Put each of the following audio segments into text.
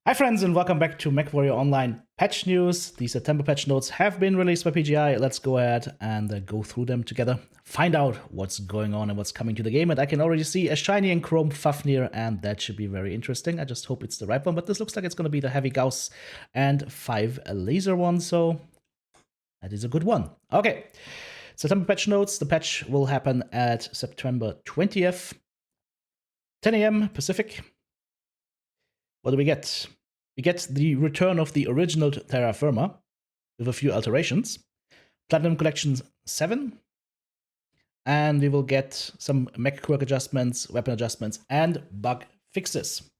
Hi friends and welcome back to Mechwarrior Online patch news. The September patch notes have been released by PGI. Let's go ahead and go through them together, find out what's going on and what's coming to the game. And I can already see a shiny and chrome Fafnir, and that should be very interesting. I just hope it's the right one, but this looks like it's going to be the heavy Gauss and 5 laser one, so that is a good one. Okay, September patch notes. The patch will happen at September 20th, 10 AM Pacific. What do we get? We get the return of the original TERRA with a few alterations. Platinum Collection 7. And we will get some mech quirk adjustments, weapon adjustments, and bug fixes.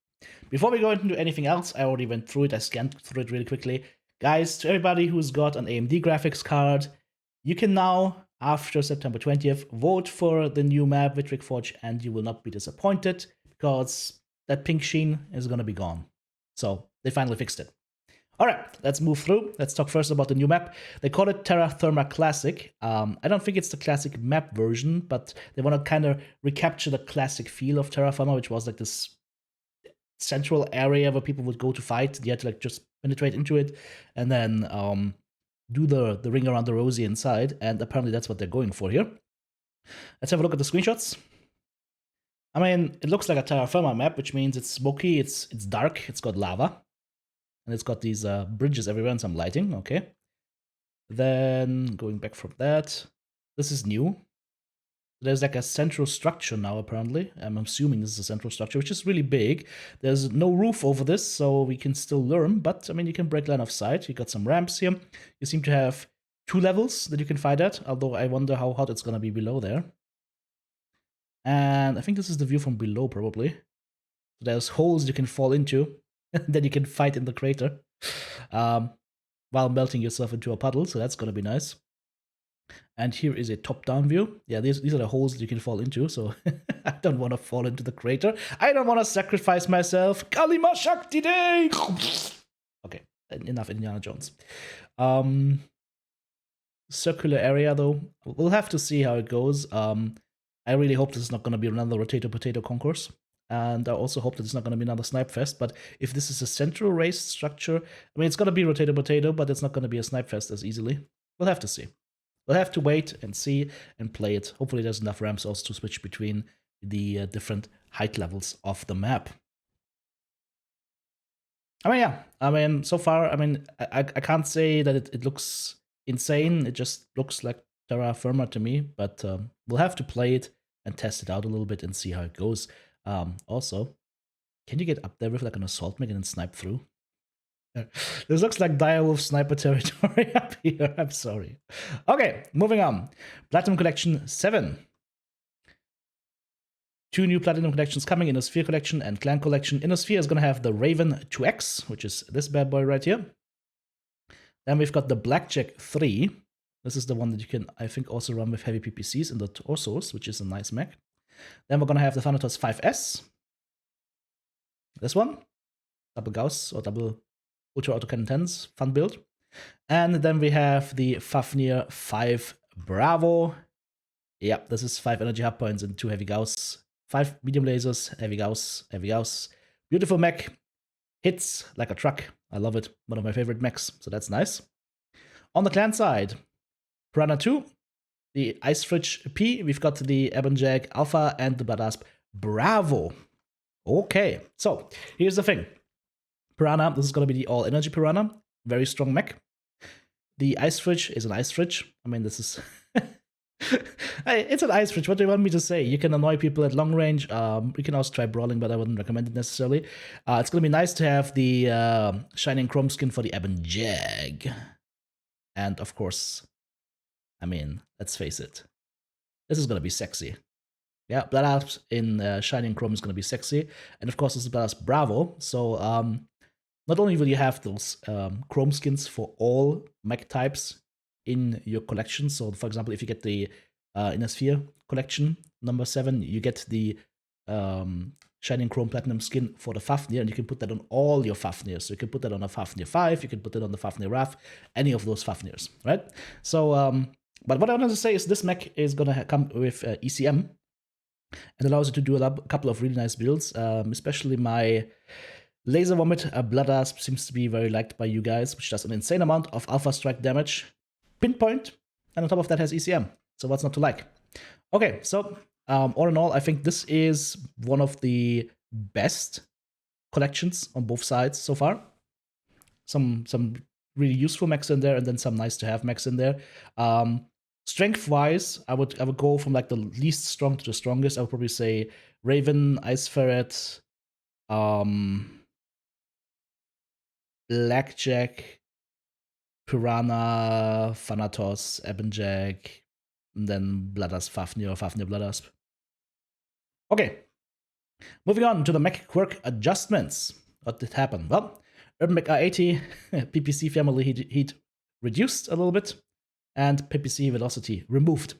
Before we go into anything else, I already went through it. I scanned through it really quickly. Guys, to everybody who's got an AMD graphics card, you can now, after September 20th, vote for the new map, Vittric Forge, and you will not be disappointed because that pink sheen is going to be gone. So they finally fixed it. All right, let's move through. Let's talk first about the new map. They call it TERRA Classic. I don't think it's the classic map version, but they want to kind of recapture the classic feel of TERRA, which was like this central area where people would go to fight. You had to like just penetrate into it and then do the ring around the rosy inside. And apparently that's what they're going for here. Let's have a look at the screenshots. I mean, it looks like a TERRA map, which means it's smoky, it's dark, it's got lava, and it's got these bridges everywhere and some lighting, okay. Then, going back from that, this is new. There's like a central structure now, apparently. I'm assuming this is a central structure, which is really big. There's no roof over this, so we can still learn, but, I mean, you can break line of sight. You got some ramps here. You seem to have 2 levels that you can fight at, although I wonder how hot it's going to be below there. And I think this is the view from below, probably. So there's holes you can fall into, then you can fight in the crater while melting yourself into a puddle, so that's going to be nice. And here is a top-down view. Yeah, these are the holes that you can fall into, so I don't want to fall into the crater. I don't want to sacrifice myself. Kalima Shakti Day! Okay, enough Indiana Jones. Circular area, though. We'll have to see how it goes. I really hope this is not going to be another potato concourse. And I also hope that it's not going to be another snipe fest. But if this is a central race structure, I mean, it's going to be potato, but it's not going to be a snipe fest as easily. We'll have to see. We'll have to wait and see and play it. Hopefully there's enough ramps also to switch between the different height levels of the map. I mean, yeah. I mean, so far, I mean, I can't say that it looks insane. It just looks like TERRA to me. But we'll have to play it and test it out a little bit and see how it goes. Also, can you get up there with like an assault mech and then snipe through? This looks like Direwolf sniper territory up here. I'm sorry. Okay, moving on. Platinum Collection 7. 2 new Platinum Collections coming, Innosphere Collection and Clan Collection. Innosphere is going to have the Raven 2X, which is this bad boy right here. Then we've got the Blackjack 3. This is the one that you can, I think, also run with heavy PPCs in the torsos, which is a nice mech. Then we're going to have the Thanatos 5S. This one. Double Gauss or double Ultra Autocannon 10s. Fun build. And then we have the Fafnir 5 Bravo. Yep, this is 5 energy hub points and 2 heavy Gauss. 5 medium lasers, heavy Gauss, heavy Gauss. Beautiful mech. Hits like a truck. I love it. One of my favorite mechs, so that's nice. On the clan side, Piranha 2, the Ice Fridge P, we've got the Blackjack Alpha and the Badass Bravo. Okay, so here's the thing. Piranha, this is going to be the all-energy Piranha. Very strong mech. The Ice Fridge is an Ice Fridge. I mean, this is... It's an Ice Fridge. What do you want me to say? You can annoy people at long range. You can also try brawling, but I wouldn't recommend it necessarily. It's going to be nice to have the Shining Chrome skin for the Jag. And, of course... I mean, let's face it. This is going to be sexy. Yeah, Badass in Shining Chrome is going to be sexy. And of course, this is Badass Bravo. So, not only will you have those Chrome skins for all mech types in your collection. So, for example, if you get the Innosphere collection, number 7, you get the Shining Chrome Platinum skin for the Fafnir, and you can put that on all your Fafnirs. So you can put that on a Fafnir 5, you can put it on the Fafnir Wrath, any of those Fafnirs, right? So, but what I wanted to say is this mech is going to come with ECM and allows you to do a couple of really nice builds, especially my Laser Vomit, a Blood Asp, seems to be very liked by you guys, which does an insane amount of Alpha Strike damage. Pinpoint, and on top of that has ECM. So what's not to like? Okay, so all in all, I think this is one of the best collections on both sides so far. Some really useful mechs in there, and then some nice to have mechs in there. Strength wise, I would go from like the least strong to the strongest. I would probably say Raven, Ice Ferret, Blackjack, Piranha, Thanatos, Ebonjack, and then Bloodasp, Fafnir, or Fafnir Bloodasp. Okay, moving on to the mech quirk adjustments. What did happen? Well, Urban Mech R80, PPC family heat reduced a little bit, and PPC velocity removed.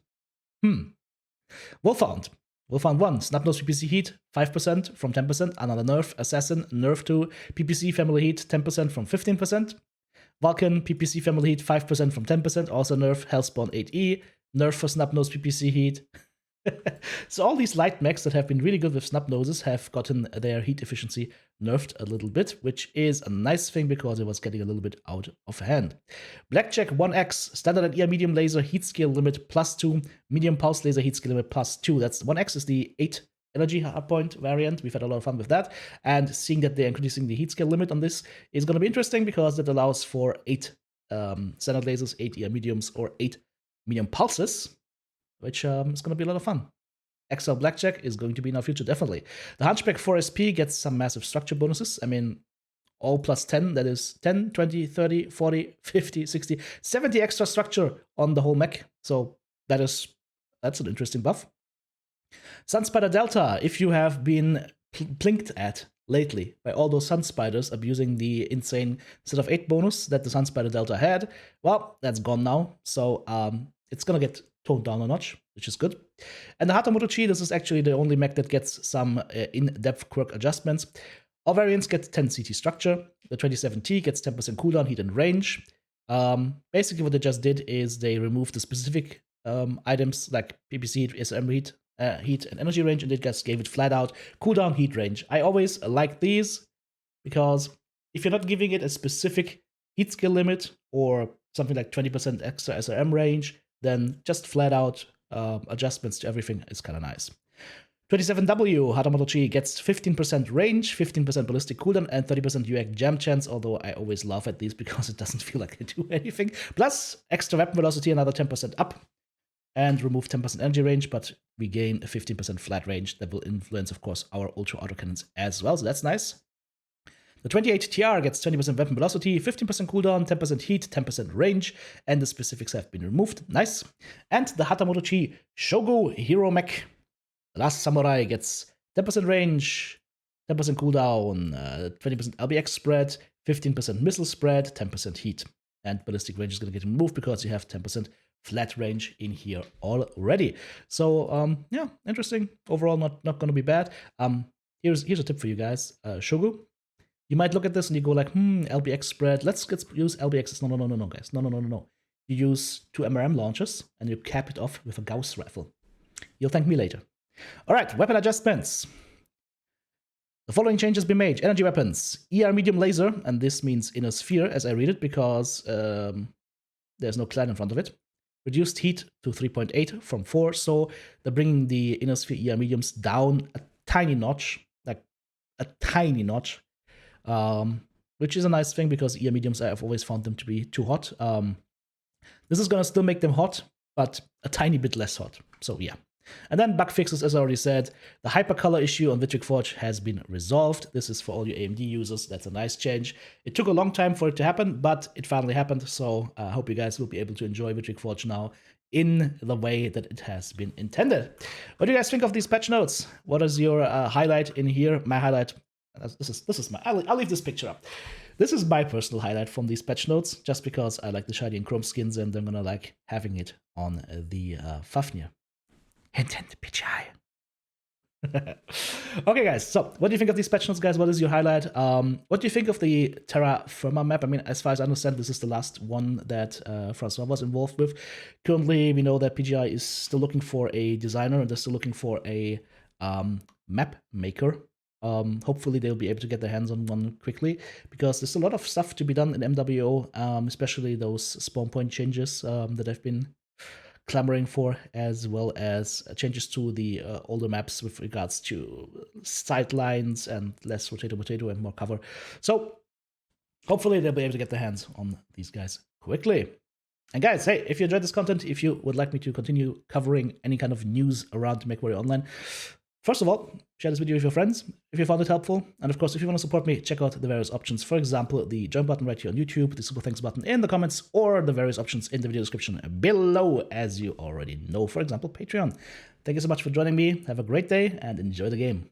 Wolfhound 1, Snapnose PPC heat 5% from 10%, another nerf. Assassin nerf to PPC family heat 10% from 15%. Vulcan PPC family heat 5% from 10%, also nerf. Hellspawn 8E, nerf for Snapnose PPC heat. So all these light mechs that have been really good with snub noses have gotten their heat efficiency nerfed a little bit, which is a nice thing because it was getting a little bit out of hand. Blackjack 1X, standard and ER medium laser heat scale limit +2, medium pulse laser heat scale limit +2. That's 1X is the 8 energy hardpoint variant. We've had a lot of fun with that, and seeing that they're increasing the heat scale limit on this is going to be interesting because it allows for 8 standard lasers, 8 ER mediums, or 8 medium pulses, which is going to be a lot of fun. XL Blackjack is going to be in our future, definitely. The Hunchback 4SP gets some massive structure bonuses. I mean, all plus 10, that is 10, 20, 30, 40, 50, 60, 70 extra structure on the whole mech. So that's an interesting buff. Sunspider Delta, if you have been plinked at lately by all those Sun Spiders abusing the insane set of 8 bonus that the Sunspider Delta had, well, that's gone now. So it's going to get toned down a notch, which is good. And the Hatamoto Chi, this is actually the only mech that gets some in-depth quirk adjustments. All variants get 10 CT structure. The 27T gets 10% cooldown, heat, and range. Basically, what they just did is they removed the specific items like PPC, SRM heat, and energy range, and they just gave it flat out cooldown, heat, range. I always like these because if you're not giving it a specific heat skill limit or something like 20% extra SRM range, then just flat out adjustments to everything is kind of nice. 27W, Hatamoto Chi gets 15% range, 15% ballistic cooldown, and 30% UAC jam chance, although I always laugh at these because it doesn't feel like they do anything. Plus, extra weapon velocity, another 10% up, and remove 10% energy range, but we gain a 15% flat range that will influence, of course, our ultra autocannons as well, so that's nice. The 28TR gets 20% weapon velocity, 15% cooldown, 10% heat, 10% range, and the specifics have been removed. Nice. And the Hatamoto Chi Shogu Hero Mech, the Last Samurai, gets 10% range, 10% cooldown, 20% LBX spread, 15% missile spread, 10% heat. And ballistic range is going to get removed because you have 10% flat range in here already. So, yeah, interesting. Overall, not going to be bad. Here's a tip for you guys. Shogu. You might look at this and you go like, LBX spread. Let's use LBXs. No, guys. No. You use 2 MRM launchers and you cap it off with a Gauss rifle. You'll thank me later. All right, weapon adjustments. The following changes be made. Energy weapons. ER medium laser, and this means inner sphere as I read it because there's no clan in front of it. Reduced heat to 3.8 from 4, so they're bringing the inner sphere ER mediums down a tiny notch, like a tiny notch. Which is a nice thing because ER mediums, I've always found them to be too hot. This is going to still make them hot, but a tiny bit less hot. So yeah. And then bug fixes, as I already said. The hypercolor issue on Vittric Forge has been resolved. This is for all you AMD users. That's a nice change. It took a long time for it to happen, but it finally happened. So I hope you guys will be able to enjoy Vittric Forge now in the way that it has been intended. What do you guys think of these patch notes? What is your highlight in here? My highlight... This is my... I'll leave this picture up. This is my personal highlight from these patch notes, just because I like the shiny and chrome skins, and I'm gonna like having it on the Fafnir. Hint, hint, pitch eye. Okay, guys. So, what do you think of these patch notes, guys? What is your highlight? What do you think of the TERRA map? I mean, as far as I understand, this is the last one that Francois was involved with. Currently, we know that PGI is still looking for a designer, and they're still looking for a map maker. Hopefully they'll be able to get their hands on one quickly, because there's a lot of stuff to be done in MWO, especially those spawn point changes that I've been clamoring for, as well as changes to the older maps with regards to sidelines and less potato and more cover. So hopefully they'll be able to get their hands on these guys quickly. And guys, hey, if you enjoyed this content, if you would like me to continue covering any kind of news around Mechwarrior Online, first of all, share this video with your friends if you found it helpful. And of course, if you want to support me, check out the various options. For example, the join button right here on YouTube, the super thanks button in the comments, or the various options in the video description below, as you already know. For example, Patreon. Thank you so much for joining me. Have a great day and enjoy the game.